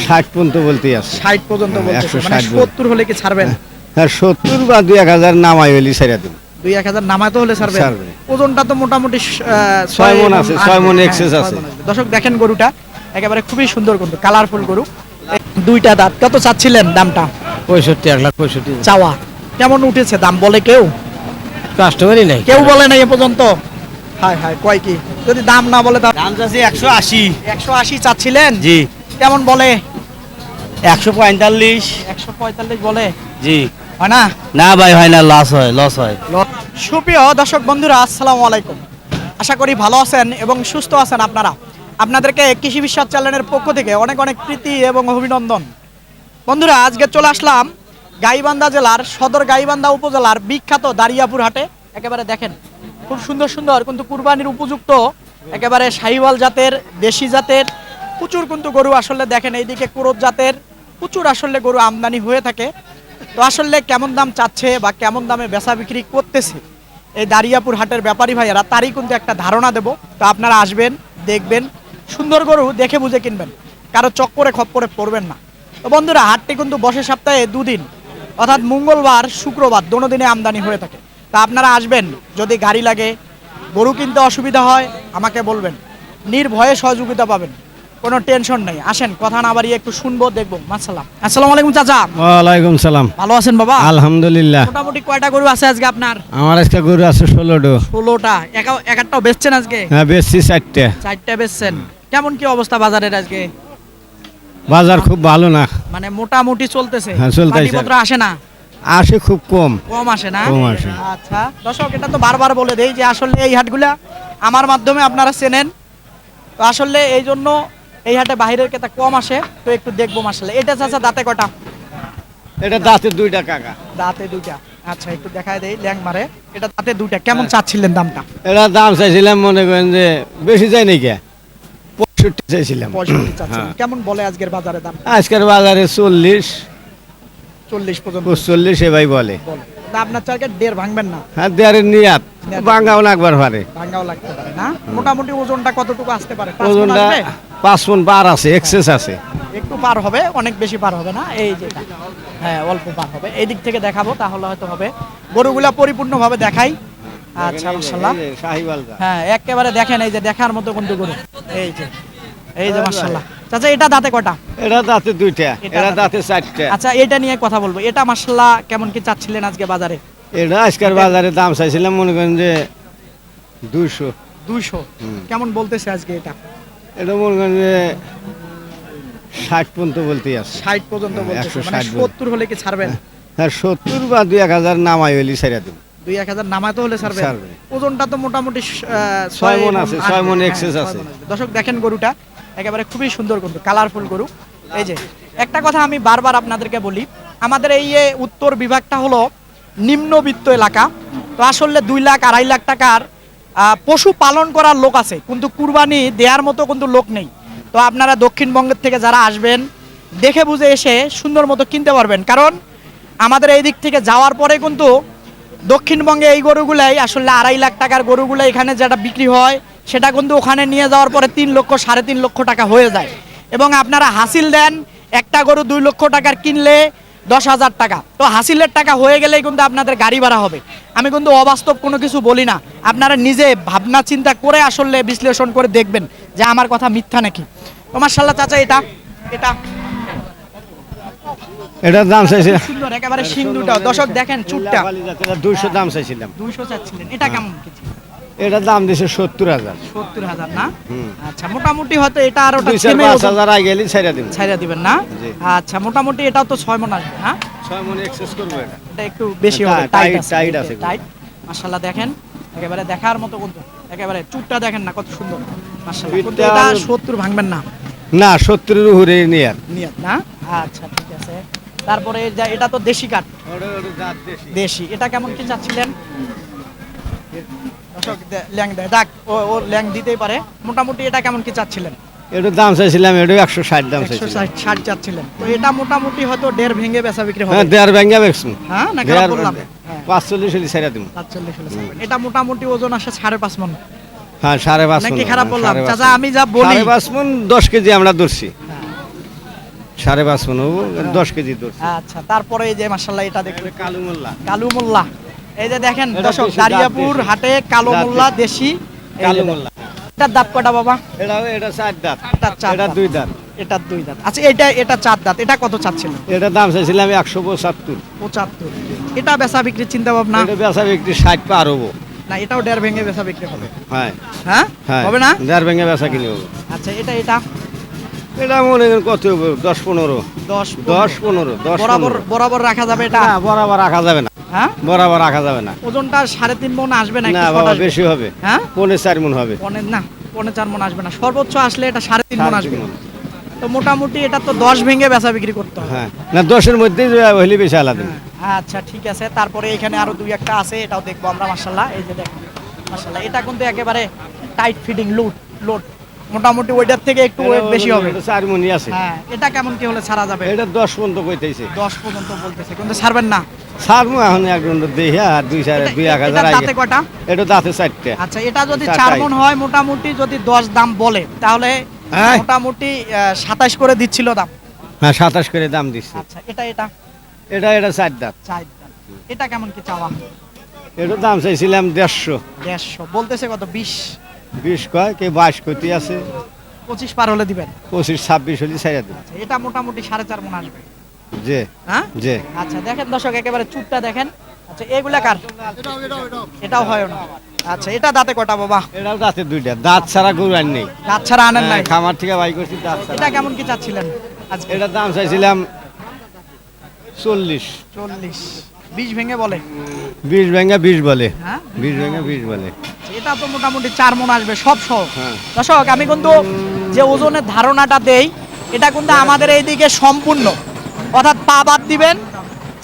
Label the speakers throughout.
Speaker 1: 60 পর্যন্ত বলতে আছে।
Speaker 2: 60 পর্যন্ত বলছে, মানে
Speaker 1: 160
Speaker 2: 70 হলে কি ছাড়বেন?
Speaker 1: হ্যাঁ 70 বা 2-1000 নামাই হইলি ছেড়ে দেব।
Speaker 2: 2-1000 নামাতে হলে ছাড়বেন। ওজনটা তো মোটামুটি
Speaker 1: 6 মণ আছে, 6 মণ এক্সেস
Speaker 2: হ্যাঁ,
Speaker 1: আছে।
Speaker 2: 6 মণ আসবে। দর্শক দেখেন গরুটা একেবারে খুবই সুন্দর, কিন্তু কালারফুল গরু। দুইটা দাঁত, কত চাচ্ছিলেন দামটা?
Speaker 1: 65,65,000
Speaker 2: চাওয়া কেমন উঠেছে দাম বলে কেউ?
Speaker 1: কাস্টমারই নাই,
Speaker 2: কেউ বলে নাই এ পর্যন্ত। হায় হায়, কয় কি? যদি দাম না বলে তা
Speaker 1: দাম চাচ্ছি 180।
Speaker 2: 180 চাচ্ছিলেন?
Speaker 1: জি।
Speaker 2: কেমন বলে?
Speaker 1: 145।
Speaker 2: 145 বলে।
Speaker 1: জি।
Speaker 2: হয় না?
Speaker 1: না ভাই, হয় না, লস হয়।
Speaker 2: সুপ্রিয় দর্শক বন্ধুরা, আসসালামু আলাইকুম। আশা করি ভালো আছেন এবং সুস্থ আছেন আপনারা। আপনাদেরকে কৃষি বিশ্বাস চ্যানেলের পক্ষ থেকে অনেক অনেক প্রীতি এবং অভিনন্দন। বন্ধুরা, আজকে চলে আসলাম গাইবান্ধা জেলার সদর গাইবান্ধা উপজেলার বিখ্যাত দারিয়াপুর হাটে। একেবারে দেখেন খুব সুন্দর সুন্দর কিন্তু কুরবানির উপযুক্ত একেবারে শাহিওয়াল জাতের, দেশি জাতের প্রচুর কিন্তু গরু আসলে দেখেন, এইদিকে কুরত জাতের প্রচুর আসলে গরু আমদানি হয়ে থাকে। তো আসলে কেমন দাম চাচ্ছে বা কেমন দামে বেচা বিক্রি করতেছে এই দারিয়াপুর হাটের ব্যাপারী ভাইয়েরা, তারই কিন্তু একটা ধারণা দেব। তো আপনারা আসবেন, দেখবেন, সুন্দর গরু দেখে বুঝে কিনবেন, কারো চক্করে খপ্পরে পড়বেন না। তো বন্ধুরা, হাটটি কিন্তু বসে সপ্তাহে দুদিন, অর্থাৎ মঙ্গলবার শুক্রবার দোনো দিনে আমদানি হয়ে থাকে। তা আপনারা আসবেন, যদি গাড়ি লাগে, গরু কিনতে অসুবিধা হয় আমাকে বলবেন, নির্ভয়ে সহযোগিতা পাবেন, কোনো টেনশন নেই। আসেন, কথা না বাড়িয়ে একটু শুনবো, দেখবো। মাশাআল্লাহ। আসসালামু আলাইকুম চাচা।
Speaker 1: ওয়ালাইকুম সালাম।
Speaker 2: ভালো আছেন বাবা?
Speaker 1: আলহামদুলিল্লাহ।
Speaker 2: মোটামুটি কয়টা গরু আছে আজকে আপনার?
Speaker 1: আমার আজকে গরু আছে 16টো।
Speaker 2: 16টা। একটাও বেচছেন আজকে?
Speaker 1: হ্যাঁ বেচছি 4টে।
Speaker 2: 4টা বেচছেন। কেমন কি অবস্থা বাজারের আজকে?
Speaker 1: বাজার খুব ভালো না,
Speaker 2: মানে মোটামুটি চলতেছে?
Speaker 1: হ্যাঁ, চলতেছে।
Speaker 2: পাটিপত্র আসে না?
Speaker 1: আসে খুব কম।
Speaker 2: কম আসে না?
Speaker 1: কম আসে।
Speaker 2: আচ্ছা দর্শক, এটা তো বারবার বলে দেই যে আসলে এই হাটগুলা আমার মাধ্যমে আপনারা চেনেন, তো আসলে এই জন্য এই হাটে বাইরের ক্রেতা কম আসে। তো একটু দেখবো। মাসালে এটা চাচা দাঁতে কটা?
Speaker 1: এটা দাঁতে 2টা কাকা।
Speaker 2: দাঁতে 2টা। আচ্ছা একটু দেখায় দেই, ল্যাং মারে। এটা দাঁতে 2টা। কেমন চাচ্ছিলেন দামটা?
Speaker 1: এটা দাম চাইছিলাম মনে করেন যে বেশি যায় নাকি, 65 চাইছিলাম।
Speaker 2: 65 চাচ্ছিলেন।
Speaker 1: হ্যাঁ।
Speaker 2: কেমন বলে আজকের বাজারে দাম?
Speaker 1: আজকের বাজারে 40,
Speaker 2: 40 পর্যন্ত
Speaker 1: 45 এ ভাই বলে।
Speaker 2: বলে। তা আপনার চালকে 1.5 ভাঙবেন না?
Speaker 1: হ্যাঁ দেয়ারের নিয়াত বাঙ্গাও না একবার পারে।
Speaker 2: ভাঙাও লাগতে পারে না? মোটামুটি ওজনটা কতটুকু আসতে পারে? 5 মণ
Speaker 1: ওজনটা
Speaker 2: আসবে?
Speaker 1: 5 মণ পার আছে, এক্সেস আছে।
Speaker 2: একটু পার হবে, অনেক বেশি পার হবে না। এই যেটা, হ্যাঁ অল্প পার হবে। এই দিক থেকে দেখাবো, তাহলে হয়তো হবে। গরুগুলা পরিপূর্ণভাবে দেখাই। আচ্ছা মাশাআল্লাহ। হ্যাঁ একেবারে দেখেন, এই যে দেখার মতো কিন্তু গরু। এই যে মাশাআল্লাহ। চাচা এটা দাঁতে কটা?
Speaker 1: এটা দাঁতে 2টা, এটা দাঁতে 4টা।
Speaker 2: আচ্ছা এটা নিয়ে কথা বলবো। এটা মাশাআল্লাহ কেমন কি চাচ্ছিলেন আজকে বাজারে?
Speaker 1: এটা আজকের বাজারে দাম চাইছিলাম মনে করেন যে 200।
Speaker 2: 200। কেমন বলতেছে আজকে এটা?
Speaker 1: এটা মনে করেন যে 60 পর্যন্ত বলতে আছে।
Speaker 2: 60 পর্যন্ত বলতেছে, মানে
Speaker 1: 160
Speaker 2: 70 হলে কি ছাড়বেন?
Speaker 1: হ্যাঁ 70 বা 2-1000 নামাই হইলি ছেড়ে দেব।
Speaker 2: 2-1000 নামাতে হলে ছাড়বেন।
Speaker 1: ছাড়বে।
Speaker 2: ওজনটা তো মোটামুটি
Speaker 1: 6 মণ আছে, 6 মণ
Speaker 2: হ্যাঁ,
Speaker 1: এক্সেস
Speaker 2: 6
Speaker 1: আছে।
Speaker 2: মণ আসবে। দর্শক দেখেন গরুটা একেবারে খুবই সুন্দর, কিন্তু কালারফুল গরু। এই যে একটা কথা আমি বারবার আপনাদেরকে বলি, আমাদের এই যে উত্তর বিভাগটা হলো নিম্নবিত্ত এলাকা। তো আসলে 2 লাখ 2.5 লাখ টাকার পশু পালন করার লোক আছে, কিন্তু কুরবানি দেওয়ার মতো কিন্তু লোক নেই। তো আপনারা দক্ষিণবঙ্গের থেকে যারা আসবেন, দেখে বুঝে এসে সুন্দর মতো কিনতে পারবেন। কারণ আমাদের এই দিক থেকে যাওয়ার পরে কিন্তু দক্ষিণবঙ্গে এই গরুগুলাই আসলে 2.5 লাখ টাকার গরুগুলো এখানে যেটা বিক্রি হয়, সেটা কিন্তু ওখানে নিয়ে যাওয়ার পরে 3 লক্ষ 3.5 লক্ষ টাকা হয়ে যায়। এবং আপনারা হাসিল দেন, একটা গরু 2 লক্ষ টাকার কিনলে 10,000 টাকা। তো হাসিলের টাকা হয়ে গেলেই কিন্তু আপনাদের গাড়ি ভাড়া হবে। আমি কিন্তু অবাস্তব কোনো কিছু বলি না, আপনারা নিজে ভাবনা চিন্তা করে আসলে বিশ্লেষণ করে দেখবেন যে আমার কথা মিথ্যা নাকি। তো মাশাআল্লাহ চাচা এটা এটা
Speaker 1: এটার দাম চাইছিলাম
Speaker 2: সুন্দর, একেবারে শিং দুটো। দর্শক দেখেন চুটটা।
Speaker 1: 200 দাম চাইছিলাম।
Speaker 2: 200 চাচ্ছিলেন। এটা কেমন কিছু?
Speaker 1: এটার দাম দিছে 70,000।
Speaker 2: 70,000 না? আচ্ছা মোটামুটি হয়তো এটা আর ওটা
Speaker 1: 2-5,000 আগে গেলি ছেড়ে দেব।
Speaker 2: ছাইরা দিবেন না?
Speaker 1: জি।
Speaker 2: আচ্ছা মোটামুটি এটাও তো 6 মণ আসবে না?
Speaker 1: 6 মণ এক্সেস করব এটা।
Speaker 2: এটা একটু বেশি হবে,
Speaker 1: টাইট
Speaker 2: টাইট
Speaker 1: আছে।
Speaker 2: টাইট। মাশাআল্লাহ দেখেন একেবারে দেখার মতো কিন্তু, একেবারে চুটটা দেখেন না কত সুন্দর। মাশাআল্লাহ। কিন্তু
Speaker 1: পিঠটা
Speaker 2: এটা 70 ভাঙবেন না?
Speaker 1: না 70 এর উপরে নিয়ার।
Speaker 2: নিয়ত না? আচ্ছা ঠিক আছে। তারপরে এটা তো দেশি কাঠ। দেশি। এটা কেমন কি চাচ্ছিলেন? দর্শক ল্যাং দেয়, ডাক ও ল্যাং দিতেই পারে। মোটামুটি এটা কেমন কি চাচ্ছিলেন?
Speaker 1: এটার দাম চাইছিলাম, এটা 160 দাম চাইছিলাম।
Speaker 2: 160 চাচ্ছিলেন। তো এটা মোটামুটি হয়তো 1.5 ভেঙে বেচা বিক্রি হবে।
Speaker 1: হ্যাঁ দেয়ার ব্যাংকে বেচছুন।
Speaker 2: হ্যাঁ না খারাপ বললাম? হ্যাঁ
Speaker 1: 45 হলি ছেড়ে দেব।
Speaker 2: 45 হলে ছাড়বেন। এটা মোটামুটি ওজন আসে 5.5 মণ।
Speaker 1: হ্যাঁ 5.5
Speaker 2: নাকি খারাপ বললাম? চাচা আমি যা বলি
Speaker 1: 5.5 মণ 10 কেজি আমরা ধরছি। 5.5 মন হবো, 10 কেজি ধরছে।
Speaker 2: আচ্ছা, তারপরে এই যে মাশাআল্লাহ এটা দেখুন
Speaker 1: কালু মোল্লা,
Speaker 2: কালু মোল্লা। এই যে দেখেন
Speaker 1: এটা
Speaker 2: দর্শক,
Speaker 1: দেশি,
Speaker 2: দারিয়াপুর
Speaker 1: জাত দেশি।
Speaker 2: হাটে কালো
Speaker 1: জাত
Speaker 2: মোল্লা
Speaker 1: দেশি।
Speaker 2: দেশি। এই
Speaker 1: কালু
Speaker 2: যে
Speaker 1: মোল্লা,
Speaker 2: এটার দাঁত কটা বাবা?
Speaker 1: এটা 4 দাঁত,
Speaker 2: এটা 4
Speaker 1: এটা
Speaker 2: দাঁত।
Speaker 1: 2 দাঁত।
Speaker 2: এটার 2 দাঁত। আচ্ছা, এটা 4 দাঁত। এটা কত চাচ্ছিলেন?
Speaker 1: এটা দাম চাইছিলাম 175।
Speaker 2: 75। এটা বেচা বিক্রির চিন্তা ভাবনা?
Speaker 1: এটা বেচা বিক্রি 60 পার হবো।
Speaker 2: না, এটাও 1.5 ভেঙে বেচা বিক্রি হবে।
Speaker 1: হ্যাঁ
Speaker 2: হ্যাঁ,
Speaker 1: হ্যাঁ,
Speaker 2: হবে না?
Speaker 1: 1.5 ভেঙে বেচা কিনে হবো।
Speaker 2: আচ্ছা, এটা
Speaker 1: এটা মনে করেন কত হবে, 10-15।
Speaker 2: 10-15
Speaker 1: 10-15।
Speaker 2: বরাবর রাখা যাবে এটা?
Speaker 1: না, বরাবর রাখা যাবে না,
Speaker 2: হ্যাঁ,
Speaker 1: বরাবর রাখা যাবে না।
Speaker 2: ওজনটা 3.5 মণ আসবে না?
Speaker 1: না
Speaker 2: একটু
Speaker 1: বাবা,
Speaker 2: short আসবে?
Speaker 1: বেশি হবে,
Speaker 2: হ্যাঁ,
Speaker 1: 4.5 মন হবে।
Speaker 2: না, 4.5 মণ আসবে না, সর্বোচ্চ আসলে এটা 3.5 মণ
Speaker 1: 3.5
Speaker 2: আসবে।
Speaker 1: মণ।
Speaker 2: তো মোটামুটি এটা তো 10 ভেঙে বেচা বিক্রি করতে হবে।
Speaker 1: হ্যাঁ, না 10-এর মধ্যেই হইলে বেশি আলাদা।
Speaker 2: আচ্ছা, ঠিক আছে। তারপরে এখানে আরো 2-1টা আছে, এটাও দেখবো আমরা। মাশাআল্লাহ, এই যে দেখেন মাশাআল্লাহ, এটা কিন্তু একেবারে টাইট ফিটিং লোড, মোটামুটি ওইটার থেকে একটু ওয়েট বেশি হবে।
Speaker 1: 4 মনই আছে।
Speaker 2: হ্যাঁ, এটা কেমন কি হলে ছাড়া যাবে?
Speaker 1: এটা 10 পর্যন্ত কইতেছে।
Speaker 2: 10 পর্যন্ত বলতেছে, কিন্তু ছাড়বেন না?
Speaker 1: ছাড়বো এখন একজন দেখি, আর 2-1 হাজার
Speaker 2: এটার
Speaker 1: আগে।
Speaker 2: দাঁতে কটা?
Speaker 1: এটা দাঁতে 4টে।
Speaker 2: আচ্ছা, এটা যদি 4
Speaker 1: চারটাই।
Speaker 2: মণ হয়, মোটামুটি যদি 10 দাম বলে, তাহলে
Speaker 1: হ্যাঁ।
Speaker 2: মোটামুটি 27 করে দিচ্ছিল দাম।
Speaker 1: হ্যাঁ, 27 করে দাম দিচ্ছে।
Speaker 2: আচ্ছা, এটা
Speaker 1: এটা 4 দাঁত।
Speaker 2: 4 দাম। এটা কেমন কি চাওয়া?
Speaker 1: এটা দাম চাইছিলাম 150।
Speaker 2: 150 বলতেছে, কত? 20
Speaker 1: 20 কয়, কে 22 কইতে আছে।
Speaker 2: 25 পার হলে দিবেন?
Speaker 1: 25-26 হলে ছাইড়া দেব।
Speaker 2: আচ্ছা, এটা মোটামুটি 4.5 মণ আসবে।
Speaker 1: যে
Speaker 2: হ্যাঁ,
Speaker 1: যে
Speaker 2: আচ্ছা, দেখেন দর্শক, একেবারে চুটটা দেখেন। আচ্ছা, এগুলা কার? এটাও হয় না। আচ্ছা, এটা দাঁতে কটা বাবা?
Speaker 1: এটাও দাঁতে 2টা, দাঁত ছাড়া গরু আর নেই।
Speaker 2: দাঁত ছাড়া আনেন নাই?
Speaker 1: হ্যাঁ, খামার থেকে বাই করছি দাঁত ছাড়া।
Speaker 2: এটা কেমন কি চাচ্ছিলেন আজকে?
Speaker 1: এটা দাম চাইছিলাম 40।
Speaker 2: 40। 20 ভেঙে বলে?
Speaker 1: 20 ভেঙে 20 বলে।
Speaker 2: হ্যাঁ,
Speaker 1: 20 ভেঙে 20 বলে।
Speaker 2: এটা তো মোটামুটি 4 মণ আসবে সব সহ।
Speaker 1: হ্যাঁ।
Speaker 2: দর্শক, আমি কিন্তু যে ওজনের ধারণাটা দেই, এটা কিন্তু আমাদের এইদিকে সম্পূর্ণ, অর্থাৎ পা বাদ দিবেন,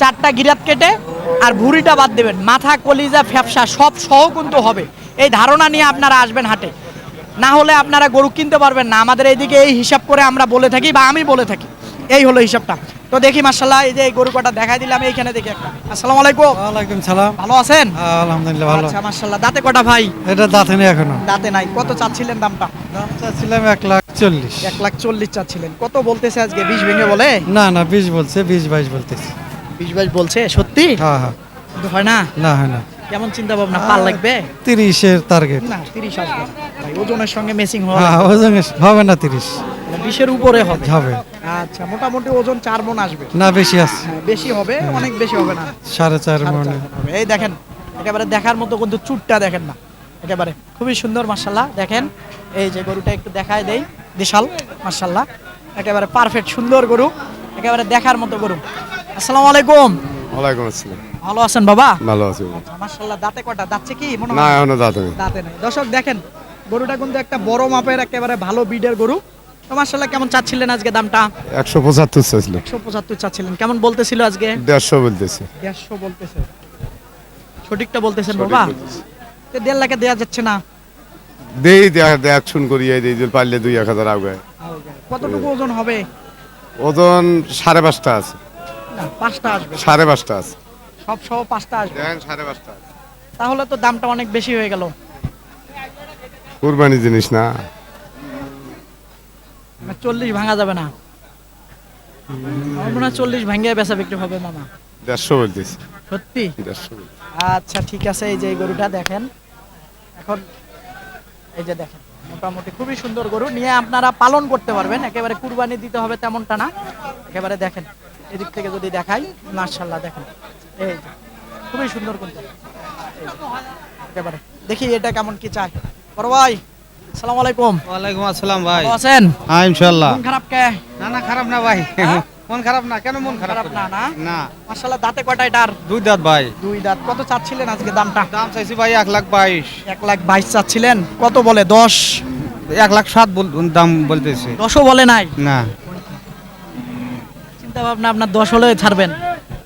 Speaker 2: 4টা গিরাত কেটে, আর ভুঁড়িটা বাদ দিবেন, মাথা, কলিজা, ফ্যাপসা সব সহ কিন্তু হবে। এই ধারণা নিয়ে আপনারা আসবেন হাটে, না হলে আপনারা গরু কিনতে পারবেন না। আমাদের এইদিকে এই হিসাব করে আমরা বলে থাকি, বা আমি বলে থাকি, এই হলো হিসাবটা। তো দেখি মাশাআল্লাহ, এই যে এই গরু কটা দেখাই দিলাম, এইখানে দেখি একটা। আসসালামু আলাইকুম।
Speaker 3: ওয়ালাইকুম সালাম।
Speaker 2: ভালো আছেন?
Speaker 3: আলহামদুলিল্লাহ ভালো।
Speaker 2: আচ্ছা, মাশাআল্লাহ। দাঁতে কটা ভাই?
Speaker 3: এটা দাঁতে নেই এখনো।
Speaker 2: দাঁতে নাই। কত চাচ্ছিলেন দামটা?
Speaker 3: দাম চাচ্ছিলাম 1,40,000।
Speaker 2: 1,40,000 চাচ্ছিলেন। কত বলতেছে আজকে? 20 ভেঙে বলে?
Speaker 3: না না 20 বলছে, 20-22 বলতেছে।
Speaker 2: 20-22 বলছে? সত্যি?
Speaker 3: হ্যাঁ হ্যাঁ।
Speaker 2: কিন্তু হয় না?
Speaker 3: না হয় না।
Speaker 2: কেমন চিন্তা ভাবনা? পার লাগবে?
Speaker 3: 30-এর টার্গেট।
Speaker 2: না, 30 আসবে ভাই, ওজনের সঙ্গে ম্যাচিং হবে।
Speaker 3: হ্যাঁ, ওজন হবে না 30।
Speaker 2: 20-এর উপরে হবে?
Speaker 3: হবে
Speaker 2: আচ্ছা, মোটামুটি ওজন 4 মণ আসবে।
Speaker 3: না, বেশি আছে।
Speaker 2: হ্যাঁ, বেশি হবে, অনেক বেশি হবে না।
Speaker 3: 4.5 মনে।
Speaker 2: হবে। এই দেখেন, একেবারে দেখার মতো, কিন্তু চুটটা দেখেন না, একেবারে খুবই সুন্দর মাশাআল্লাহ। দেখেন, এই যে গরুটা একটু দেখায় দেই, বিশাল মাশাআল্লাহ, একেবারে পারফেক্ট সুন্দর গরু, একেবারে দেখার মতো গরু। আসসালামু আলাইকুম।
Speaker 4: ওয়ালাইকুম আসসালাম।
Speaker 2: ভালো আছেন বাবা?
Speaker 4: ভালো আছি।
Speaker 2: আচ্ছা, মাশাআল্লাহ। দাঁতে কটা? দাঁতছে কি মনে
Speaker 4: না
Speaker 2: হয়?
Speaker 4: এখনো দাঁত নেই।
Speaker 2: দাঁতে নাই। দর্শক দেখেন, গরুটা কিন্তু একটা বড় মাপের, একেবারে ভালো বিডের গরু। তো মাশাআল্লাহ, কেমন চাচ্ছিলেন আজকে দামটা?
Speaker 4: 175 চাইছিল।
Speaker 2: 175 চাচ্ছিলেন। কেমন বলতেছিল আজকে?
Speaker 4: 150 বলতেছে।
Speaker 2: 150 বলতেছে। সঠিকটা বলতেছেন বাবা? 1.5 লাখে দেয়া যাচ্ছে না?
Speaker 4: দেই দেখ শুন করি এই দিল পারলে 2-1 আগে।
Speaker 2: কতটুকু ওজন হবে?
Speaker 4: ওজন 5.5টা আছে।
Speaker 2: না, 5টা আসবে।
Speaker 4: 5.5টা আছে।
Speaker 2: সব সহ 5টা আসবে।
Speaker 4: দেখেন 5.5টা আছে।
Speaker 2: তাহলে তো দামটা অনেক বেশি হয়ে গেল।
Speaker 4: কুরবানি জিনিস না।
Speaker 2: 40 ভাঙা যাবে না? আমার মনে হয় 40 ভাঙিয়ে বেচা বিক্রি হবে মামা।
Speaker 4: 150 বলতেছে।
Speaker 2: সত্যি?
Speaker 4: 150।
Speaker 2: আচ্ছা, ঠিক আছে। এই যে এই গরুটা দেখেন, এখন এই যে দেখেন, মোটামুটি খুবই সুন্দর গরু, নিয়ে আপনারা পালন করতে পারবেন। একেবারে কুরবানি দিতে হবে তেমনটা না। একেবারে দেখেন, এদিক থেকে যদি দেখাই, মাশাআল্লাহ দেখেন, এই যে খুবই সুন্দর কিন্তু। এই যে, একেবারে দেখি এটা কেমন কি চাই। বড় ভাই, আসসালামু আলাইকুম।
Speaker 5: ওয়ালাইকুম আসসালাম ভাই।
Speaker 2: ভালো আছেন?
Speaker 5: হ্যাঁ ইনশাআল্লাহ।
Speaker 2: মন খারাপ কে?
Speaker 5: না না খারাপ না ভাই।
Speaker 2: হ্যাঁ?
Speaker 5: মন খারাপ না, কেন মন খারাপ
Speaker 2: খারাপ
Speaker 5: করব?
Speaker 2: না, না?
Speaker 5: না।
Speaker 2: মাশাআল্লাহ, দাঁতে কয়টা এটার?
Speaker 5: 2 দাঁত ভাই।
Speaker 2: 2 দাঁত। কত চাচ্ছিলেন আজকে দামটা?
Speaker 5: দাম চাইছি ভাই 1,22,000।
Speaker 2: 1,22,000 চাচ্ছিলেন। কত বলে? 10?
Speaker 5: 1,07,000 দাম বলতেছে।
Speaker 2: 10ও বলে নাই?
Speaker 5: না।
Speaker 2: চিন্তা ভাবনা আপনার 10 হলে ছাড়বেন?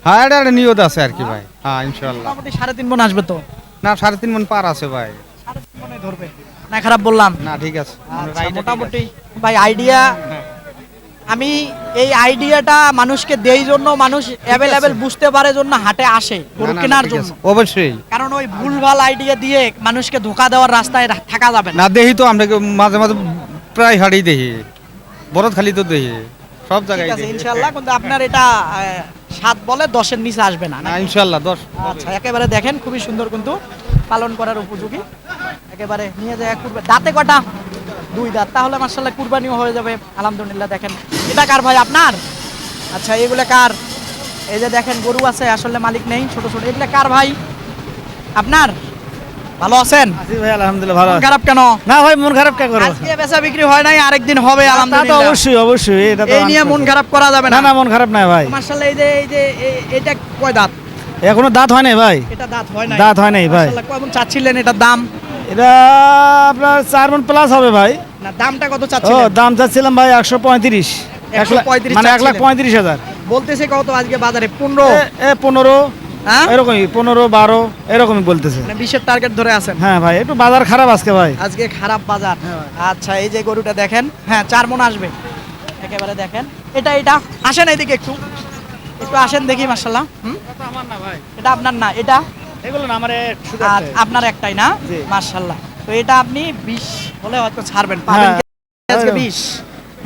Speaker 5: হ্যাঁ এটা একটা নিয়ত আছে আর কি ভাই। হ্যাঁ ইনশাআল্লাহ।
Speaker 2: মোটামুটি 3.5 মণ আসবে তো?
Speaker 5: না 3.5 মণ পার আছে ভাই।
Speaker 2: 3.5 মণে ধরবে না? খারাপ বললাম?
Speaker 5: না ঠিক আছে।
Speaker 2: আচ্ছা, মোটামুটি ভাই আইডিয়া, আমি এই আইডিয়াটা মানুষকে দেই জন্য, মানুষ অ্যাভেলেবেল বুঝতে পারে জন্য হাটে আসে গরু কেনার জন্য।
Speaker 5: অবশ্যই।
Speaker 2: কারণ ওই ভুলভাল আইডিয়া দিয়ে মানুষকে ধোকা দেওয়ার রাস্তায় থাকা যাবে না।
Speaker 5: না দেখি তো আমরা মাঝে মাঝে প্রায় হাড়ি দেখি, বরদ খালি তো দেখি। সব
Speaker 2: ঠিক
Speaker 5: জায়গায়
Speaker 2: আছে
Speaker 5: দেই।
Speaker 2: ইনশাআল্লাহ, কিন্তু আপনার এটা 7 বলে 10-এর নিচে আসবে না
Speaker 5: না
Speaker 2: নাকি?
Speaker 5: ইনশাল্লাহ 10
Speaker 2: আচ্ছা, একেবারে দেখেন খুবই সুন্দর, কিন্তু পালন করার উপযোগী। একেবারে নিয়ে যায় কুরবানি। দাঁতে কটা? 2 দাঁত। তাহলে মাশাআল্লাহ কুরবানিও হয়ে যাবে আলহামদুলিল্লাহ। দেখেন এটা কার ভাই? আপনার? আচ্ছা, এগুলো কার? এই যে দেখেন গরু আছে, আসলে মালিক নেই, ছোট ছোট। এগুলো কার ভাই? আপনার? ভালো আছেন?
Speaker 1: জি ভাই আলহামদুলিল্লাহ ভালো
Speaker 2: মন খারাপ কেন?
Speaker 1: না ভাই মন খারাপ কে করবো
Speaker 2: আজকে বেচা বিক্রি হয় নাই, আরেকদিন হবে
Speaker 1: তা তো
Speaker 2: আলহামদুলিল্লাহ।
Speaker 1: অবশ্যই অবশ্যই এটা তো
Speaker 2: এই নিয়ে মন খারাপ করা যাবে
Speaker 1: না
Speaker 2: না।
Speaker 1: না মন খারাপ নাই ভাই
Speaker 2: মাশাআল্লাহ, এটা কয় দাঁত?
Speaker 1: এখনো দাঁত হয় নাই ভাই
Speaker 2: এটা দাঁত হয় নাই।
Speaker 1: দাঁত হয় নাই ভাই।
Speaker 2: মাশাআল্লাহ, কেমন চাচ্ছিলেন এটার দাম?
Speaker 1: এটা আপনার 4 মণ প্লাস হবে ভাই
Speaker 2: না, দামটা কত
Speaker 1: ও
Speaker 2: চাচ্ছিলেন?
Speaker 1: দাম চাচ্ছিলাম ভাই 135
Speaker 2: 135
Speaker 1: মানে
Speaker 2: চাচ্ছিলেন।
Speaker 1: 1,35,000
Speaker 2: বলতেছে কত আজকে বাজারে? 15?
Speaker 1: এ 15
Speaker 2: হ্যাঁ,
Speaker 1: এরকমই 15-12 এরকমই বলতেছে
Speaker 2: মানে 20-এর টার্গেট ধরে আছেন।
Speaker 1: হ্যাঁ ভাই একটু বাজার খারাপ আজকে ভাই
Speaker 2: আজকে খারাপ বাজার। আচ্ছা, এই যে গরুটা দেখেন, হ্যাঁ 4 মণ আসবে একেবারে। দেখেন এটা আসেন এইদিকে একটু আসেন দেখি। মাশাআল্লাহ, এটা আপনার না? এটা
Speaker 1: এগুলো না আমার
Speaker 2: আপনার একটাই না?
Speaker 1: জি।
Speaker 2: মাশাআল্লাহ। তো এটা আপনি 20 হলে হয়তো ছাড়বেন, পাবেন
Speaker 1: হ্যাঁ।
Speaker 2: কি আজকে 20?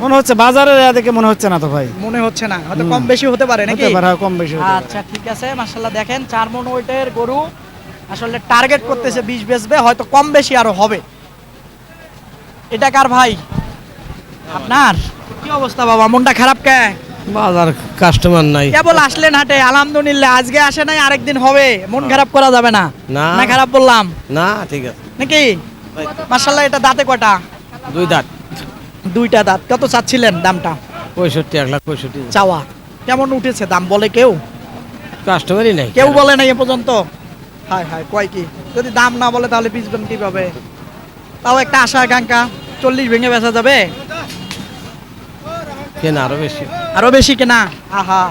Speaker 1: মনে হচ্ছে বাজারে দেখে মনে হচ্ছে না তো ভাই
Speaker 2: মনে হচ্ছে না, হয়তো কম বেশি হতে পারে নাকি?
Speaker 1: হতে পারে কম বেশি হতে পারে।
Speaker 2: আচ্ছা, ঠিক আছে। মাশাআল্লাহ, দেখেন 4 মণ ওয়েটের গরু, আসলে টার্গেট করতেছে 20 বেচবে, হয়তো কম বেশি আরো হবে। এটা কার ভাই? আপনার? কি অবস্থা বাবা, মনটা খারাপ কে?
Speaker 1: বাজার কাস্টমার নাই
Speaker 2: কেবল আসলেন হাটে, আলহামদুলিল্লাহ। আজকে আসে নাই, আরেকদিন হবে, মন খারাপ করা যাবে না।
Speaker 1: না।
Speaker 2: না খারাপ বললাম
Speaker 1: না ঠিক আছে
Speaker 2: নাকি? মাশাআল্লাহ, এটা দাঁতে কয়টা?
Speaker 1: 2 দাঁত
Speaker 2: 2টা দাঁত। কত চাচ্ছিলেন দামটা?
Speaker 1: 65
Speaker 2: চাওয়া কেমন উঠেছে দাম? বলে কেউ?
Speaker 1: কাস্টমারই নাই
Speaker 2: কেউ বলে নাই এ পর্যন্ত? হায় হায়, কয় কি? যদি দাম না বলে তাহলে পিছবেন কিভাবে? তাও একটা আশা আকাঙ্ক্ষা, 40 ভেঙে বেচা যাবে?
Speaker 1: কেন আরো বেশি
Speaker 2: আরো বেশি কেনা? আহা,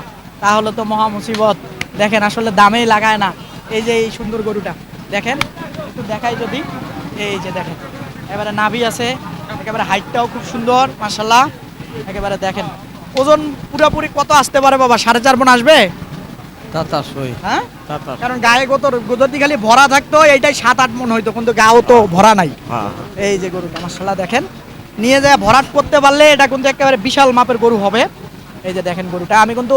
Speaker 2: তাহলে তো মহা মুসিবত। দেখেন আসলে দামেই লাগায় না। এই যে এই সুন্দর গরুটা দেখেন, একটু দেখাই যদি। এই যে দেখেন, এবারে নাভি আছে, একেবারে হাইটটাও খুব সুন্দর মাশাআল্লাহ। একেবারে দেখেন ওজন পুরোপুরি কত আসতে পারে বাবা? 4.5 মণ আসবে?
Speaker 1: তাতাশই
Speaker 2: হ্যাঁ,
Speaker 1: তাতাশ
Speaker 2: কারণ গায়ে গোদর খালি ভরা থাকতো, এইটাই 7-8 মণ হইতো, কিন্তু গাও তো ভরা নাই।
Speaker 1: হ্যাঁ
Speaker 2: এই যে গরুটা মাশাআল্লাহ দেখেন, নিয়ে যায় ভরাট করতে পারলে এটা কিন্তু একেবারে বিশাল মাপের গরু হবে। এই যে দেখেন গরুটা, আমি কিন্তু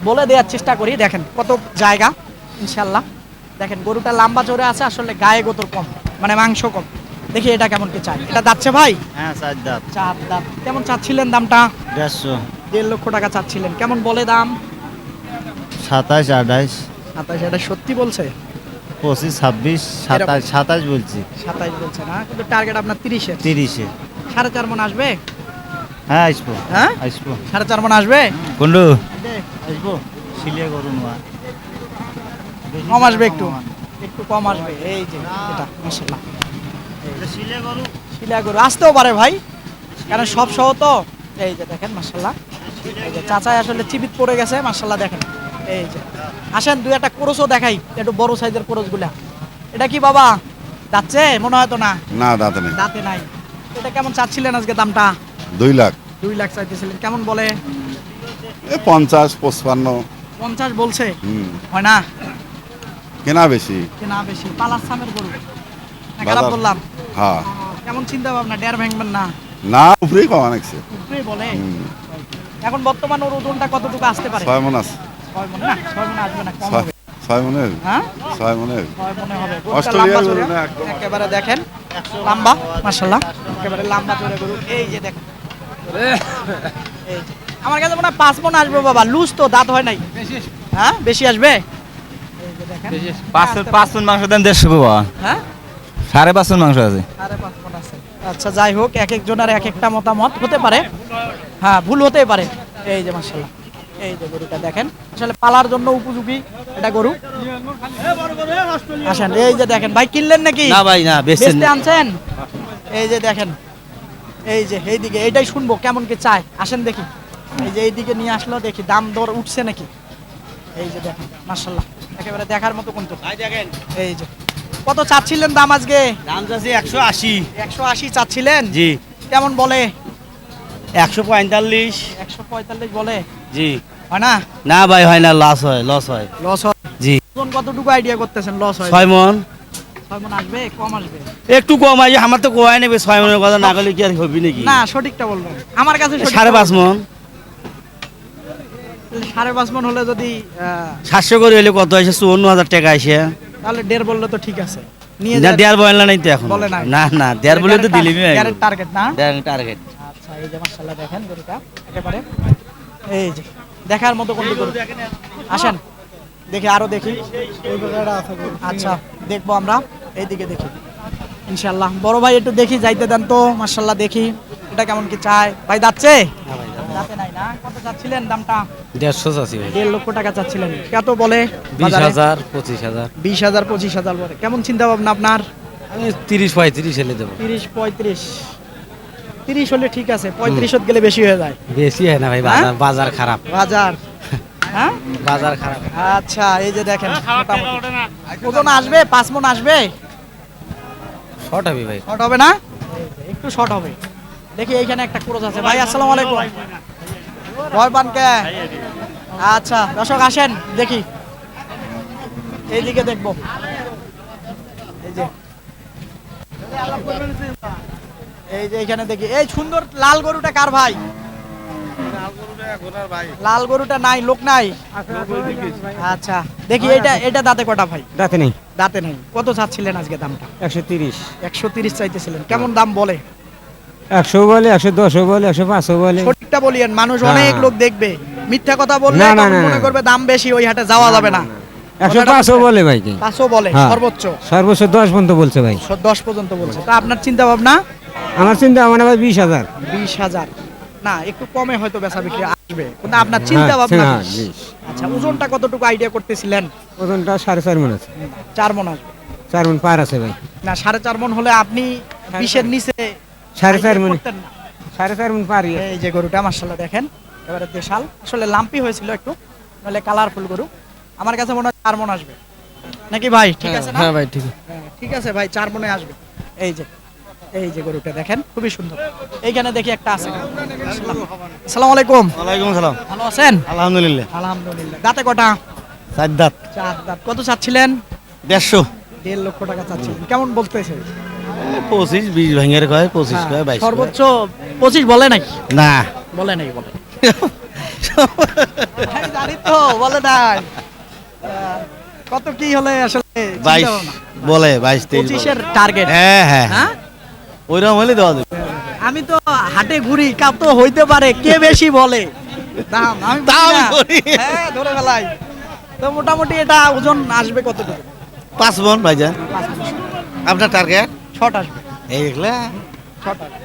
Speaker 2: বলে দেওয়ার চেষ্টা করি। দেখেন কত জায়গা ইনশাআল্লাহ। দেখেন গরুটা লম্বা চড়ে আছে, আসলে গায়ে গোতর কম, মানে মাংস কম। দেখি এটা কেমন কি চাই। এটা যাচ্ছে ভাই?
Speaker 1: হ্যাঁ 4 দাঁত
Speaker 2: 4 দাঁত। কেমন চাচ্ছিলেন দামটা?
Speaker 1: 150
Speaker 2: 1.5 লক্ষ টাকা চাচ্ছিলেন, কেমন বলে দাম?
Speaker 1: 27 28
Speaker 2: 27। এটা সত্যি বলছে?
Speaker 1: 25 26 27 27 বলছি
Speaker 2: 27 বলছে না, কিন্তু টার্গেট আপনার 30-এর।
Speaker 1: 30-এ
Speaker 2: 4.5 মণ আসবে?
Speaker 1: হ্যাঁ আসবো
Speaker 2: হ্যাঁ,
Speaker 1: আসবো
Speaker 2: 4.5 মণ আসবে?
Speaker 1: কোন্ডু আসবো সিলিয়া করুন
Speaker 2: কম আসবে, একটু কম আসবে। এই যে এটা মাশাআল্লাহ, শিলা গরু আসতেও পারে ভাই, কারণ সব সহ তো। এই যে দেখেন মাশাআল্লাহ, এই যে চাচাই আসলে চিবিত পড়ে গেছে মাশাআল্লাহ। দেখেন এই যে, আসেন 2-একটা কোরসও দেখাই, একটু বড় সাইজের কোরসগুলা। এটা কি বাবা যাচ্ছে? মনে হয় তো না,
Speaker 4: না দাঁত নেই
Speaker 2: দাঁতে নাই। এটা কেমন চাচ্ছিলেন আজকে দামটা?
Speaker 4: 2 লাখ
Speaker 2: 2 লাখ চাইতেছিলেন, কেমন বলে?
Speaker 4: 50 55
Speaker 2: 50 বলছে।
Speaker 4: হুম
Speaker 2: হয় না?
Speaker 4: কেনা বেশি
Speaker 2: না বেশি। পালার সামের গরু না, খারাপ
Speaker 4: বাজার-
Speaker 2: বললাম?
Speaker 4: হ্যাঁ
Speaker 2: কেমন চিন্তা ভাবনা? ডের ভাঙবেন না?
Speaker 4: না উপরেই কম অনেকছে
Speaker 2: উপরেই বলে। এখন বর্তমান ওর ওজনটা কতটুকু আসতে পারে?
Speaker 4: 6 মণ আছে
Speaker 2: 6 মণ না? 6 মণ আসবে না, কম হবে।
Speaker 4: 6 মণের
Speaker 2: হ্যাঁ,
Speaker 4: 6 মণের
Speaker 2: 6 মণে হবে। গরুটা
Speaker 4: অস্ট্রেলিয়ার
Speaker 2: লম্বা
Speaker 4: গরু
Speaker 2: চড়া।
Speaker 4: না, একদম।
Speaker 2: একেবারে দেখেন লম্বা মাশাআল্লাহ, একেবারে লম্বা চড়া গরু। এই যে দেখেন, এই যে আমার কাছে মনে হয় 5 মণ আসবে বাবা, লুজ তো, দাঁত হয় নাই। হ্যাঁ, বেশি আসবে। এই যে দেখেন
Speaker 5: 5 মণ মাংস দেন 150 বাবা।
Speaker 2: হ্যাঁ,
Speaker 5: 5.5 মণ মাংস আছে।
Speaker 2: 5.5 মণ আছে। আচ্ছা, যাই হোক, এক একজনের এক একটা মতামত হতে পারে, হ্যাঁ ভুল হতেই পারে। এই যে মাশাআল্লাহ, এই যে গরুটা দেখেন, আসলে পালার জন্য উপযোগী এটা গরু। আসেন, এই যে দেখেন ভাই, কিনলেন নাকি?
Speaker 1: না ভাই না
Speaker 2: বেচতে আনছেন? এই যে দেখেন, এই যে এইদিকে এইটাই শুনবো কেমন কি চাই। আসেন দেখি, এই যে এইদিকে নিয়ে আসলো, দেখি দাম দর উঠছে নাকি। এই যে দেখেন মাশাআল্লাহ, একেবারে দেখার মতো কিন্তু। এই যে কত চাচ্ছিলেন দাম আজকে?
Speaker 1: দাম যাচ্ছে 180
Speaker 2: 180 চাচ্ছিলেন?
Speaker 1: জি
Speaker 2: কেমন বলে?
Speaker 1: 145
Speaker 2: 145 বলে।
Speaker 1: জি
Speaker 2: হয় না?
Speaker 1: না ভাই হয় না লস হয়
Speaker 2: লস হয়।
Speaker 1: জি
Speaker 2: ওজন কতটুকু আইডিয়া করতেছেন লস হয়?
Speaker 1: 6 মণ
Speaker 2: 6 মণ আসবে, কম আসবে?
Speaker 1: একটু কম আছে আমার তো কোয়াই নেবে 6 মণের কথা না করলে কি আর হবে নাকি
Speaker 2: না, সঠিকটা বলবেন আমার কাছে।
Speaker 1: 5.5 মণ
Speaker 2: তাহলে 5.5 মন হলে যদি
Speaker 6: 700 করে হইলে কত আসে 54,000 টাকা আসে
Speaker 2: তাহলে 1.5 বললে তো ঠিক আছে নিয়ে
Speaker 6: না
Speaker 2: যা
Speaker 6: দেয়ার বয়লা নাই তো এখন
Speaker 2: বলে নাই।
Speaker 6: না না দেয়ার বলে তো দিলিমি
Speaker 2: গ্যারেন্টি টার্গেট না
Speaker 6: টার্গেট
Speaker 2: আচ্ছা এই যে মাশাআল্লাহ দেখেন গরুটা একেবারে এই যে দেখার মতো কোনটি গরু আসেন দেখি আরো দেখি আচ্ছা দেখবো আমরা এইদিকে দেখি ইনশাআল্লাহ বড় ভাই একটু দেখি যাইতে দেন তো মাশাআল্লাহ দেখি এটা কেমন কি চায় ভাই যাচ্ছে দাঁতে নাই না কত চাচ্ছিলেন দামটা
Speaker 6: 150 চাচ্ছি ভাই
Speaker 2: 1.5 লক্ষ টাকা চাচ্ছিলেন কত বলে
Speaker 6: 20,000 25,000
Speaker 2: 20,000 25,000 বলে কেমন চিন্তা ভাবনা আপনার
Speaker 6: আমি 30 35 হেলে দেব
Speaker 2: 30 35 30 হলে ঠিক আছে 35 হতে গেলে বেশি হয়ে যায়
Speaker 6: বেশি হয় না ভাই
Speaker 2: হ্যাঁ?
Speaker 6: বাজার খারাপ
Speaker 2: বাজার হ্যাঁ
Speaker 6: বাজার খারাপ
Speaker 2: আচ্ছা এই যে দেখেন মোটামুটি ওজন আসবে 5 মণ আসবে
Speaker 6: শর্ট হবে ভাই
Speaker 2: শর্ট হবে না এই যে, একটু শর্ট হবে দেখি এইখানে একটা ক্রস আছে ভাই আসসালামু আলাইকুম ভয় পান কে আচ্ছা দর্শক আসেন দেখি এইদিকে দেখবো এই যে এই যে এখানে দেখি এই সুন্দর লাল গরুটা কার ভাই লাল গরুটা নাই লোক নাই আচ্ছা দেখি এটা দাঁতে কটা ভাই
Speaker 6: দাঁতে নেই
Speaker 2: দাঁতে নাই কত চাচ্ছিলেন আজকে দামটা
Speaker 6: 130
Speaker 2: 130 চাইতেছিলেন কেমন দাম বলে
Speaker 6: 100 বলে 110 বলে 105 বলে
Speaker 2: সঠিকটা বলিয়েন মানুষ
Speaker 6: হ্যাঁ।
Speaker 2: অনেক লোক দেখবে মিথ্যা কথা বললে
Speaker 6: না, না,
Speaker 2: তখন
Speaker 6: না,
Speaker 2: মনে
Speaker 6: না।
Speaker 2: করবে দাম বেশি ওই হাটে যাওয়া যাবে না
Speaker 6: 105 বলে ভাই কি
Speaker 2: 500 বলে
Speaker 6: হ্যাঁ।
Speaker 2: সর্বোচ্চ
Speaker 6: সর্বোচ্চ 10 পর্যন্ত বলছে ভাই
Speaker 2: 10 পর্যন্ত বলছে তা আপনার চিন্তা ভাবনা
Speaker 6: আমার চিন্তা ভাবনা ভাই 20,000
Speaker 2: 20,000 না একটু কমে হয়তো বেচা বিক্রি আসবে কিন্তু আপনার চিন্তা ভাবনা
Speaker 6: হ্যাঁ,
Speaker 2: 20 আচ্ছা ওজনটা কতটুকু আইডিয়া করতেছিলেন
Speaker 6: ওজনটা 4.5 মণ আছে
Speaker 2: 4 মণ আসবে
Speaker 6: 4 মণ পার আছে ভাই
Speaker 2: না 4.5 মণ হলে আপনি 20 এর নিচে
Speaker 6: 4.5 মণ
Speaker 2: করতেন না।
Speaker 6: 4.5 মণ পার
Speaker 2: এই যে গরুটা মাশাআল্লাহ দেখেন এবারে দেশাল আসলে লাম্পি হয়েছিল একটু নাহলে কালারফুল গরু আমার কাছে মনে হয় 4 মণ আসবে নাকি ভাই ঠিক আছে না
Speaker 6: হ্যাঁ ভাই ঠিক
Speaker 2: হ্যাঁ, ঠিক আছে ভাই 4 মণে আসবে এই যে গরুটা দেখেন খুবই সুন্দর এইখানে দেখি একটা আছে আসসালামু আলাইকুম
Speaker 6: ওয়ালাইকুম আসসালাম
Speaker 2: ভালো আছেন
Speaker 6: আলহামদুলিল্লাহ
Speaker 2: আলহামদুলিল্লাহ দাঁতে কটা
Speaker 6: 4 দাঁত
Speaker 2: 4 দাঁত কত চাচ্ছিলেন
Speaker 6: 150
Speaker 2: 1.5 লক্ষ টাকা চাচ্ছিলেন কেমন বলতেছে
Speaker 6: 25 20 ভাঙের কয় 25 কয় 22
Speaker 2: সর্বোচ্চ 25 বলে নাকি
Speaker 6: না
Speaker 2: বলে নাই বলে আমি জানি তো বলে নাই কত কি হলে আসলে চিন্তা
Speaker 6: 22
Speaker 2: ভাবনা?
Speaker 6: বলে 22 23
Speaker 2: 25 এর টার্গেট
Speaker 6: হ্যাঁ হ্যাঁ
Speaker 2: হ্যাঁ
Speaker 6: ওইরকম হলে দেওয়া যাবে
Speaker 2: আমি তো হাটে ঘুরি কাপ তো হইতে পারে কে বেশি বলে দাম আমি
Speaker 6: দাম
Speaker 2: বুঝি না।
Speaker 6: করি।
Speaker 2: হ্যাঁ ধরে ফেলাই তো মোটামুটি এটা ওজন আসবে কতটুকু
Speaker 6: 5 মণ ভাইজান আপনার টার্গেট
Speaker 2: ছট আসবে
Speaker 6: এই দেখলা
Speaker 2: ছট আসবে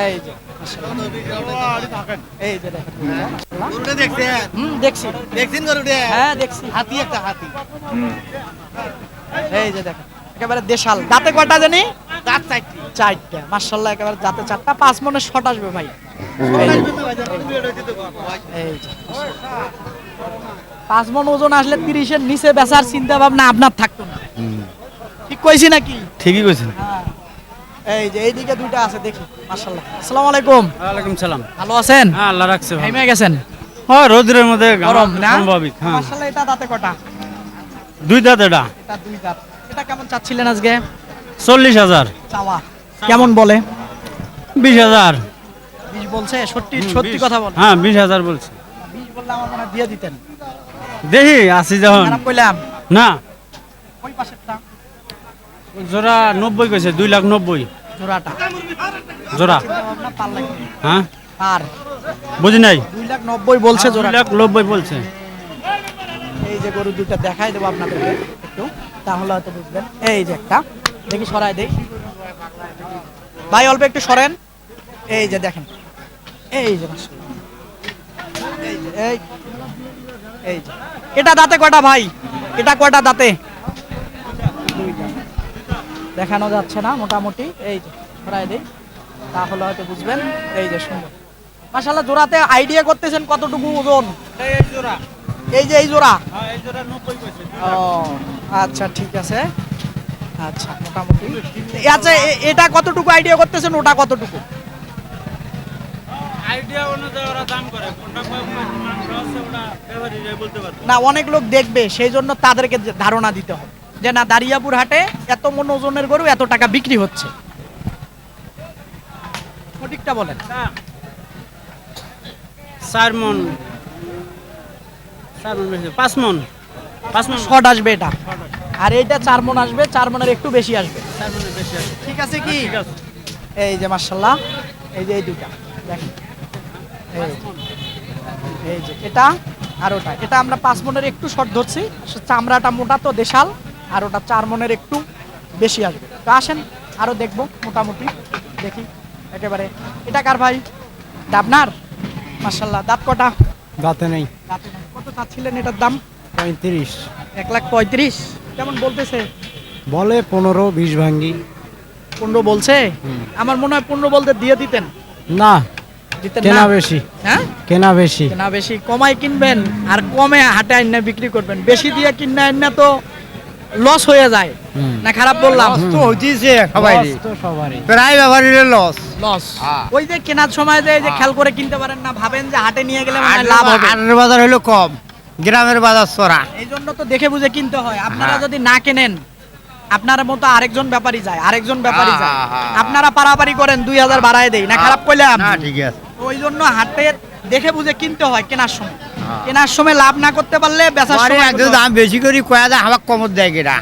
Speaker 2: এই যে এই যে দেখেন মাশাআল্লাহ।
Speaker 6: গরুটা দেখছেন
Speaker 2: দেখছি
Speaker 6: দেখছেন গরুটা
Speaker 2: হ্যাঁ দেখছি
Speaker 6: হাতি একটা হাতি
Speaker 2: এই যে দেখেন একেবারে দেশাল দাঁতে কয়টা জানি
Speaker 6: দাঁত চারটি
Speaker 2: চারটা মাশাআল্লাহ একেবারে দাঁতে চারটা 5 মণের শট আসবে ভাই এই যে 5 মণ ওজন আসলে 30 এর নিচে বেচার চিন্তা ভাবনা আপনার থাকতো না ঠিক কইছি নাকি
Speaker 6: ঠিকই কইছেন
Speaker 2: হ্যাঁ এই যে এইদিকে দুইটা আছে দেখি মাশাআল্লাহ আসসালামু আলাইকুম
Speaker 3: ওয়ালাইকুম সালাম
Speaker 2: ভালো আছেন
Speaker 3: হ্যাঁ আল্লাহ রাখছে ভালো
Speaker 2: ঘামে গেছেন
Speaker 3: হ্যাঁ রোদের মধ্যে
Speaker 2: গরম না
Speaker 3: স্বাভাবিক হ্যাঁ
Speaker 2: মাশাআল্লাহ এটা দাঁতে কটা
Speaker 3: 2 দাঁত এটা
Speaker 2: এটা দুই দাঁত এটা কেমন চাচ্ছিলেন আজকে
Speaker 3: 40,000
Speaker 2: চাওয়া কেমন বলে
Speaker 3: 20,000
Speaker 2: 20 বলছে সত্যি সত্যি কথা বল
Speaker 3: হ্যাঁ 20,000 বলছে
Speaker 2: 20 বললে আমার মনে হয় দিয়ে দিতেন
Speaker 3: দেখি আসি যখন
Speaker 2: খারাপ কইলাম
Speaker 3: না
Speaker 2: ওই পাশেরটা
Speaker 3: জোড়া 90 কইছে 2,90,000
Speaker 2: জোড়াটা
Speaker 3: জোড়া
Speaker 2: চিন্তা ভাবনা পার লাগবে
Speaker 3: হ্যাঁ
Speaker 2: আর
Speaker 3: বুঝি নাই
Speaker 2: 2,90,000 বলছে জোড়াটা
Speaker 3: 2,90,000 বলছে
Speaker 2: এই যে গরু দুটো দেখাই দেবো আপনাদেরকে একটু তাহলে হয়তো বুঝবেন এই যে একটা দেখি সরাই দেই ভাই অল্প একটু সরেন এই যে দেখেন এই যে মাশাআল্লাহ। এই যে এই যে এটা দাঁতে কয়টা ভাই এটা কয়টা দাঁতে দুইটা। দেখানো যাচ্ছে না মোটামুটি এই যে সরাই দেই তাহলে হয়তো বুঝবেন এই যে সুন্দর মাশাআল্লাহ জোড়াতে আইডিয়া করতেছেন কতটুকু ওজন এই যে এই জোড়া ও আচ্ছা ঠিক আছে আচ্ছা মোটামুটি আচ্ছা এটা কতটুকু আইডিয়া করতেছেন ওটা কতটুকু
Speaker 3: আইডিয়া অনুযায়ী ওরা দাম করে কোনটা মাংস আছে ওটা ব্যবহারীরাই বলতে পারবে
Speaker 2: না অনেক লোক দেখবে সেই জন্য তাদেরকে ধারণা দিতে হবে যে না দারিয়াপুর হাটে এত মন ওজনের গরু এত টাকা বিক্রি হচ্ছে সঠিকটা বলেন
Speaker 3: 4 মন 4 মন বেশি 5 মন 5 মন
Speaker 2: শর্ট আসবে এটা, আর এইটা 4 মন আসবে, 4 মনের একটু বেশি আসবে।
Speaker 3: 4 মনের বেশি আছে
Speaker 2: ঠিক আছে কি?
Speaker 3: ঠিক আছে
Speaker 2: এই যে মাশাআল্লাহ, এই যে এই দুইটা দেখেন, এই যে এটা আর ওটা, এটা আমরা 5 মনের একটু শর্ট ধরছি, চামড়াটা মোটা তো দেশাল, আর ওটা 4 মনের একটু বেশি আসবে। তো আসেন আরো দেখবো, মোটামুটি দেখি একেবারে। এটা কার ভাই? এটা আপনার? মাশাআল্লাহ, দাঁত কটা?
Speaker 1: দাঁতে নেই।
Speaker 2: দাঁতে নাই। কত চাচ্ছিলেন এটার দাম?
Speaker 1: 35
Speaker 2: 1,35,000 কেমন বলতেছে?
Speaker 1: বলে 15-20 ভাঙ্গি।
Speaker 2: 15 বলছে? আমার মনে হয় 15 বলতে দিয়ে দিতেন।
Speaker 1: না,
Speaker 2: দিতেন
Speaker 1: কেনা
Speaker 2: না?
Speaker 1: বেশি,
Speaker 2: হ্যাঁ,
Speaker 1: কেনা বেশি।
Speaker 2: কেনা বেশি, কমায় কিনবেন আর কমে হাটে আইনা বিক্রি করবেন। বেশি দিয়ে কিনে আইনা তো লস হয়ে যায় না, খারাপ বললাম?
Speaker 6: তো হইতেছে সবাই
Speaker 1: লস তো সবারই।
Speaker 6: প্রায় ব্যাপারীর লস।
Speaker 2: লস। ওই যে কেনার সময় যে খেয়াল করে কিনতে পারেন না, ভাবেন যে হাটে নিয়ে গেলে মনে হয় লাভ হবে।
Speaker 6: হাটের বাজার হলো কম, গ্রামের বাজার চড়া।
Speaker 2: এই জন্য তো দেখে বুঝে কিনতে হয়। আপনারা যদি না কেনেন, আপনার মতো আরেকজন ব্যাপারী যায়, আরেকজন ব্যাপারী যায়, আপনারা পারাপারি করেন 2000 বাড়ায় দেই না, খারাপ কইলাম?
Speaker 6: না ঠিক আছে।
Speaker 2: ওই জন্য হাটে দেখে বুঝে কিনতে হয় কেনার সময়। কেনার সময় লাভ না করতে পারলে বেচার
Speaker 6: পরে
Speaker 2: সময়
Speaker 6: একটু দাম বেশি করে কয়া দেয়, আমার কমত দেয় কেটা।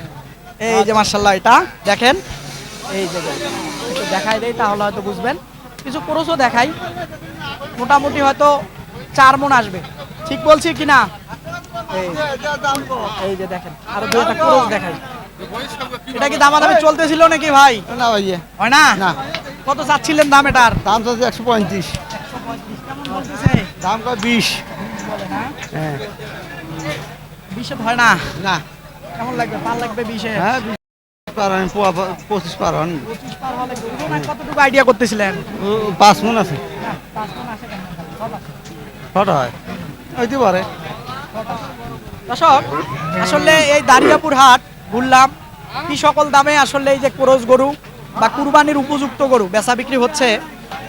Speaker 2: এই যে মাশাআল্লাহ, এটা দেখেন, এই যে দেখেন। একটু দেখাই দেই তাহলে হয়তো বুঝবেন। কিছু ক্রসও দেখাই, মোটামুটি হয়তো 4 মণ আসবে। ঠিক বলছি কিনা? এই যে দেখেন, আর দুইটা ক্রস দেখাই। এটা কি দামাদামি চলতেছিল নাকি ভাই?
Speaker 6: না ভাইয়া,
Speaker 2: হয় না?
Speaker 6: না।
Speaker 2: কত চাচ্ছিলেন দাম এটার?
Speaker 6: দাম তো 135,
Speaker 2: কেমন বলতেছে?
Speaker 6: দাম কয় 20।
Speaker 2: বলে না?
Speaker 6: হ্যাঁ
Speaker 2: 20 হয় না?
Speaker 6: না,
Speaker 2: কেমন লাগবে? পার লাগবে 20 এ?
Speaker 6: হ্যাঁ 20 পার হন, 25 পার হন।
Speaker 2: 25 পার হলে ওজন আর কতটুকু আইডিয়া করতেছিলেন?
Speaker 6: 5 মন আছে,
Speaker 2: 5 মণ আসে কেন? সব আছে।
Speaker 6: ছোট হয় হইতে পারে।
Speaker 2: দর্শক, আসলে এই দারিয়াপুর হাট ঘুরলাম, কি সকল দামে আসলে এই যে ক্রস গরু বা কুরবানির উপযুক্ত গরু বেচা বিক্রি হচ্ছে,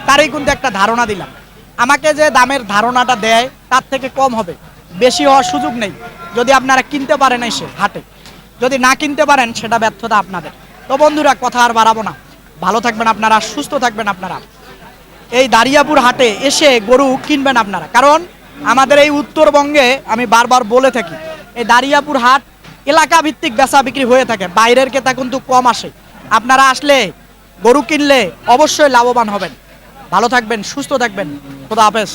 Speaker 2: তারই কিন্তু একটা ধারণা দিলাম। আমাকে যে দামের ধারণাটা দেয় তার থেকে কম হবে, বেশি হওয়ার সুযোগ নেই যদি আপনারা কিনতে পারেন এসে হাটে। যদি না কিনতে পারেন সেটা ব্যর্থতা আপনাদের। তো বন্ধুরা, কথা আর বাড়াবো না, ভালো থাকবেন আপনারা, সুস্থ থাকবেন আপনারা। এই দারিয়াপুর হাটে এসে গরু কিনবেন আপনারা, কারণ আমাদের এই উত্তরবঙ্গে আমি বারবার বলে থাকি, এই দারিয়াপুর হাট এলাকা ভিত্তিক বেচা বিক্রি হয়ে থাকে, বাইরের ক্রেতা কিন্তু কম আসে। আপনারা আসলে গরু কিনলে অবশ্যই লাভবান হবেন। ভালো থাকবেন, সুস্থ থাকবেন, খোদা হাফেজ।